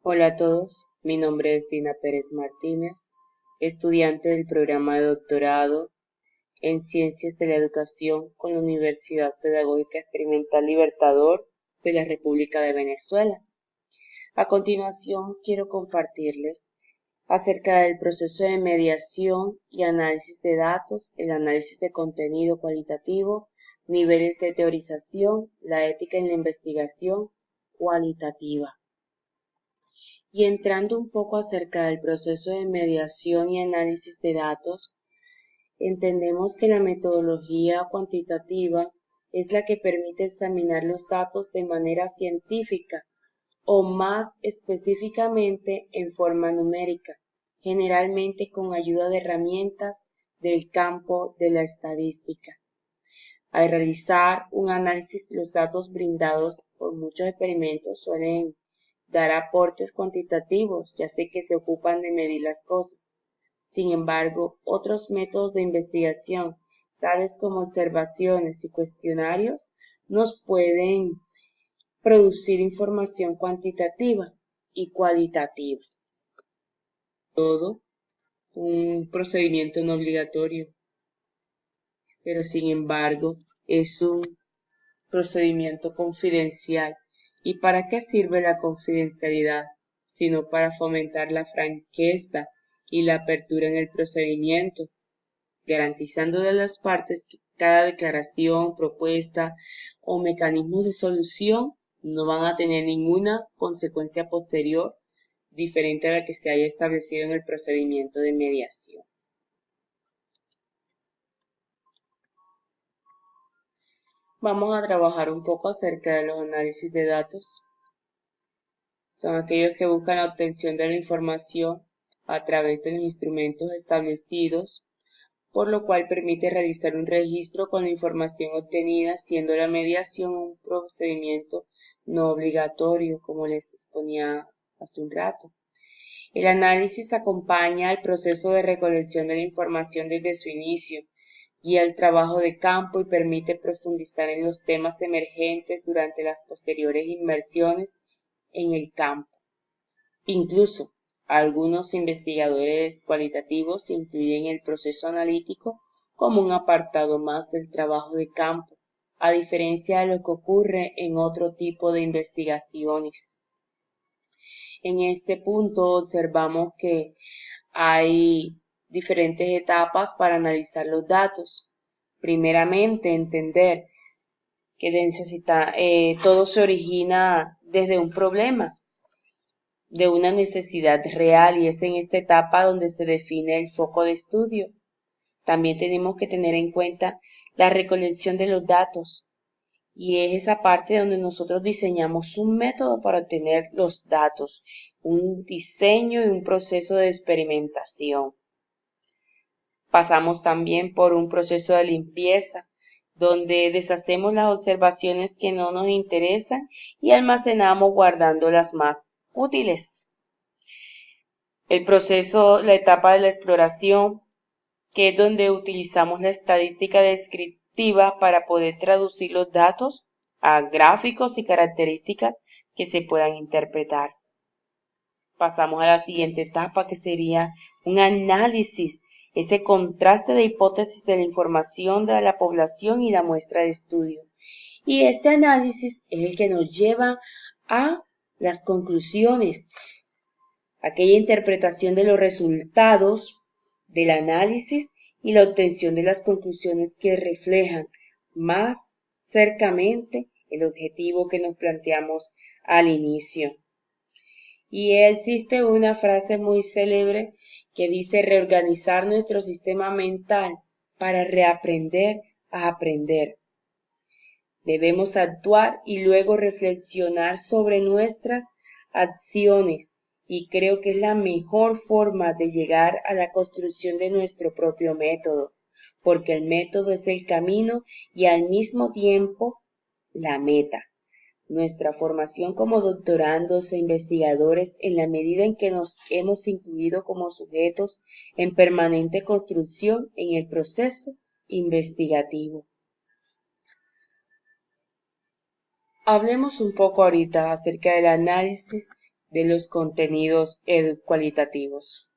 Hola a todos, mi nombre es Dina Pérez Martínez, estudiante del programa de doctorado en Ciencias de la Educación con la Universidad Pedagógica Experimental Libertador de la República de Venezuela. A continuación, quiero compartirles acerca del proceso de mediación y análisis de datos, el análisis de contenido cualitativo, niveles de teorización, la ética en la investigación cualitativa. Y entrando un poco acerca del proceso de mediación y análisis de datos, entendemos que la metodología cuantitativa es la que permite examinar los datos de manera científica o más específicamente en forma numérica, generalmente con ayuda de herramientas del campo de la estadística. Al realizar un análisis, los datos brindados por muchos experimentos suelen dar aportes cuantitativos, ya sé que se ocupan de medir las cosas. Sin embargo, otros métodos de investigación, tales como observaciones y cuestionarios, nos pueden producir información cuantitativa y cualitativa. Todo un procedimiento no obligatorio, pero sin embargo es un procedimiento confidencial. ¿Y para qué sirve la confidencialidad? Sino para fomentar la franqueza y la apertura en el procedimiento, garantizándole a las partes que cada declaración, propuesta o mecanismo de solución no van a tener ninguna consecuencia posterior diferente a la que se haya establecido en el procedimiento de mediación. Vamos a trabajar un poco acerca de los análisis de datos. Son aquellos que buscan la obtención de la información a través de los instrumentos establecidos, por lo cual permite realizar un registro con la información obtenida, siendo la mediación un procedimiento no obligatorio, como les exponía hace un rato. El análisis acompaña el proceso de recolección de la información desde su inicio, guía el trabajo de campo y permite profundizar en los temas emergentes durante las posteriores inmersiones en el campo. Incluso, algunos investigadores cualitativos incluyen el proceso analítico como un apartado más del trabajo de campo, a diferencia de lo que ocurre en otro tipo de investigaciones. En este punto observamos que hay diferentes etapas para analizar los datos. Primeramente, entender que todo se origina desde un problema, de una necesidad real, y es en esta etapa donde se define el foco de estudio. También tenemos que tener en cuenta la recolección de los datos, y es esa parte donde nosotros diseñamos un método para obtener los datos, un diseño y un proceso de experimentación. Pasamos también por un proceso de limpieza, donde deshacemos las observaciones que no nos interesan y almacenamos guardando las más útiles. La etapa de la exploración, que es donde utilizamos la estadística descriptiva para poder traducir los datos a gráficos y características que se puedan interpretar. Pasamos a la siguiente etapa, que sería un análisis, ese contraste de hipótesis de la información de la población y la muestra de estudio. Y este análisis es el que nos lleva a las conclusiones, aquella interpretación de los resultados del análisis y la obtención de las conclusiones que reflejan más cercamente el objetivo que nos planteamos al inicio. Y existe una frase muy célebre que dice: reorganizar nuestro sistema mental para reaprender a aprender. Debemos actuar y luego reflexionar sobre nuestras acciones, y creo que es la mejor forma de llegar a la construcción de nuestro propio método, porque el método es el camino y al mismo tiempo la meta. Nuestra formación como doctorandos e investigadores, en la medida en que nos hemos incluido como sujetos en permanente construcción en el proceso investigativo. Hablemos un poco ahorita acerca del análisis de los contenidos cualitativos.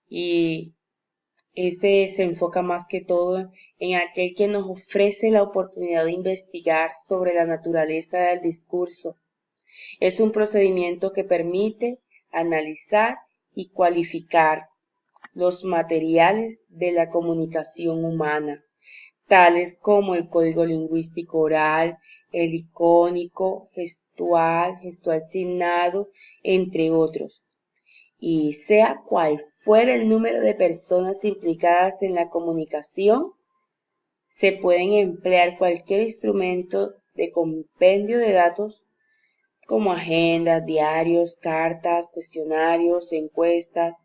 Y este se enfoca más que todo en aquel que nos ofrece la oportunidad de investigar sobre la naturaleza del discurso. Es un procedimiento que permite analizar y cualificar los materiales de la comunicación humana, tales como el código lingüístico oral, el icónico, gestual signado, entre otros. Y sea cual fuera el número de personas implicadas en la comunicación, se pueden emplear cualquier instrumento de compendio de datos como agendas, diarios, cartas, cuestionarios, encuestas,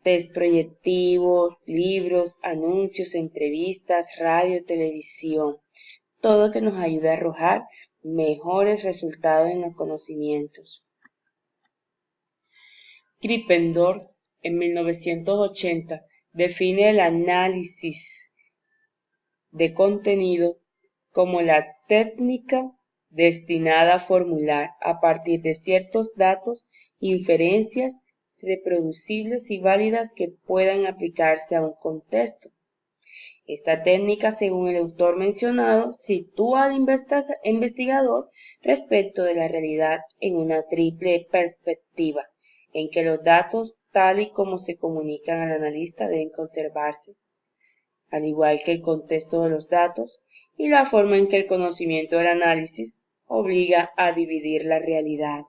test proyectivos, libros, anuncios, entrevistas, radio, televisión. Todo que nos ayude a arrojar mejores resultados en los conocimientos. Krippendorff, en 1980, define el análisis de contenido como la técnica destinada a formular a partir de ciertos datos inferencias reproducibles y válidas que puedan aplicarse a un contexto. Esta técnica, según el autor mencionado, sitúa al investigador respecto de la realidad en una triple perspectiva, en que los datos, tal y como se comunican al analista, deben conservarse, al igual que el contexto de los datos y la forma en que el conocimiento del análisis obliga a dividir la realidad.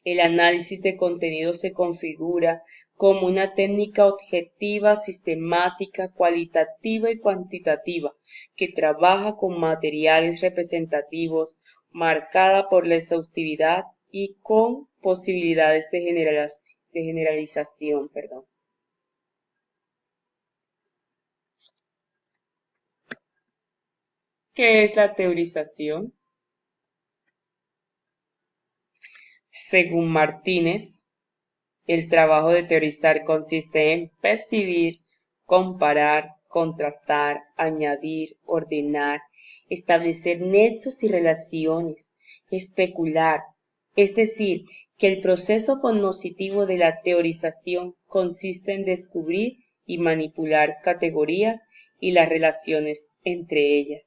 El análisis de contenido se configura como una técnica objetiva, sistemática, cualitativa y cuantitativa que trabaja con materiales representativos, marcada por la exhaustividad y con posibilidades de generalización. ¿Qué es la teorización? Según Martínez, el trabajo de teorizar consiste en percibir, comparar, contrastar, añadir, ordenar, establecer nexos y relaciones, especular, es decir, que el proceso cognoscitivo de la teorización consiste en descubrir y manipular categorías y las relaciones entre ellas.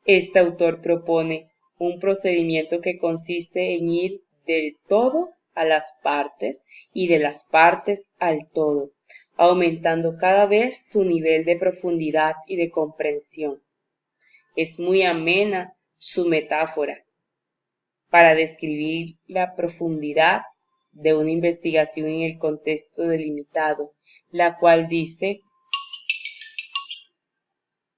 Este autor propone un procedimiento que consiste en ir del todo a las partes y de las partes al todo, aumentando cada vez su nivel de profundidad y de comprensión. Es muy amena su metáfora para describir la profundidad de una investigación en el contexto delimitado, la cual dice: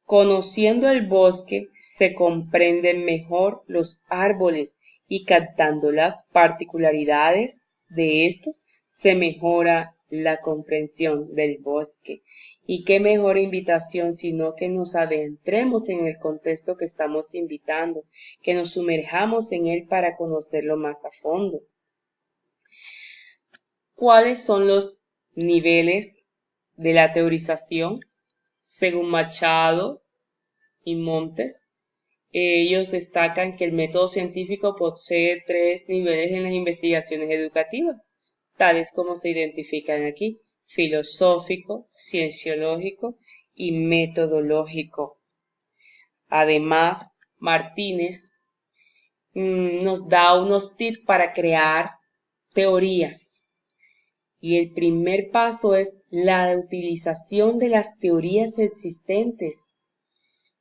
conociendo el bosque, se comprenden mejor los árboles y captando las particularidades de estos, se mejora la comprensión del bosque. Y qué mejor invitación sino que nos adentremos en el contexto que estamos invitando, que nos sumerjamos en él para conocerlo más a fondo. ¿Cuáles son los niveles de la teorización? Según Machado y Montes, ellos destacan que el método científico posee 3 niveles en las investigaciones educativas, tales como se identifican aquí: filosófico, cienciológico y metodológico. Además, Martínez nos da unos tips para crear teorías. Y el primer paso es la utilización de las teorías existentes.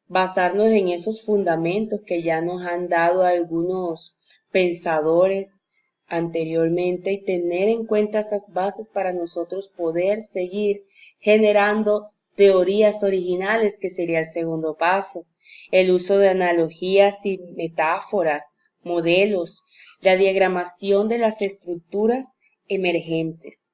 Basarnos en esos fundamentos que ya nos han dado algunos pensadores anteriormente y tener en cuenta esas bases para nosotros poder seguir generando teorías originales, que sería el segundo paso. El uso de analogías y metáforas, modelos, la diagramación de las estructuras emergentes.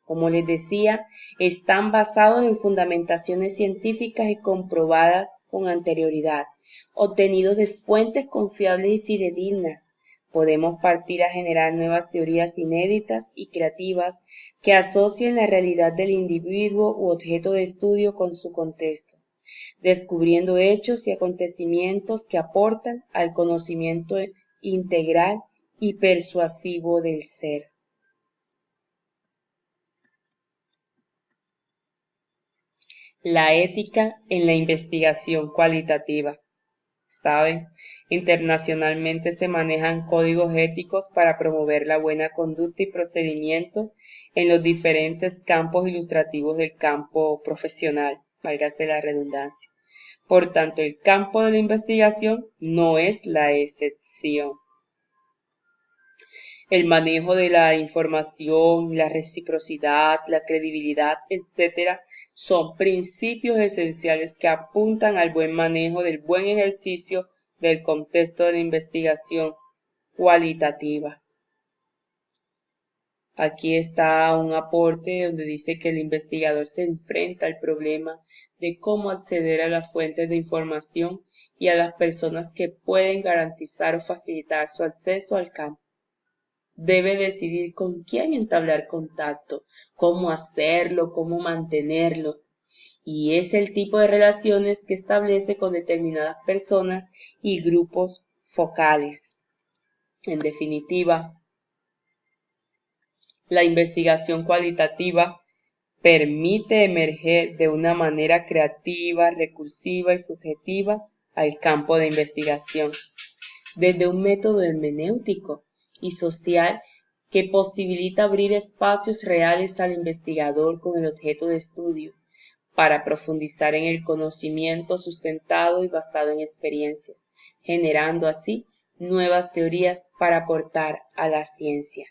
Como les decía, están basados en fundamentaciones científicas y comprobadas con anterioridad, obtenidos de fuentes confiables y fidedignas. Podemos partir a generar nuevas teorías inéditas y creativas que asocien la realidad del individuo u objeto de estudio con su contexto. descubriendo hechos y acontecimientos que aportan al conocimiento integral y persuasivo del ser. La ética en la investigación cualitativa. ¿Saben? Internacionalmente se manejan códigos éticos para promover la buena conducta y procedimiento en los diferentes campos ilustrativos del campo profesional, válgase la redundancia. Por tanto, el campo de la investigación no es la excepción. El manejo de la información, la reciprocidad, la credibilidad, etc., son principios esenciales que apuntan al buen manejo del buen ejercicio del contexto de la investigación cualitativa. Aquí está un aporte donde dice que el investigador se enfrenta al problema de cómo acceder a las fuentes de información y a las personas que pueden garantizar o facilitar su acceso al campo. Debe decidir con quién entablar contacto, cómo hacerlo, cómo mantenerlo. Y es el tipo de relaciones que establece con determinadas personas y grupos focales. En definitiva, la investigación cualitativa permite emerger de una manera creativa, recursiva y subjetiva al campo de investigación, desde un método hermenéutico y social que posibilita abrir espacios reales al investigador con el objeto de estudio, para profundizar en el conocimiento sustentado y basado en experiencias, generando así nuevas teorías para aportar a la ciencia.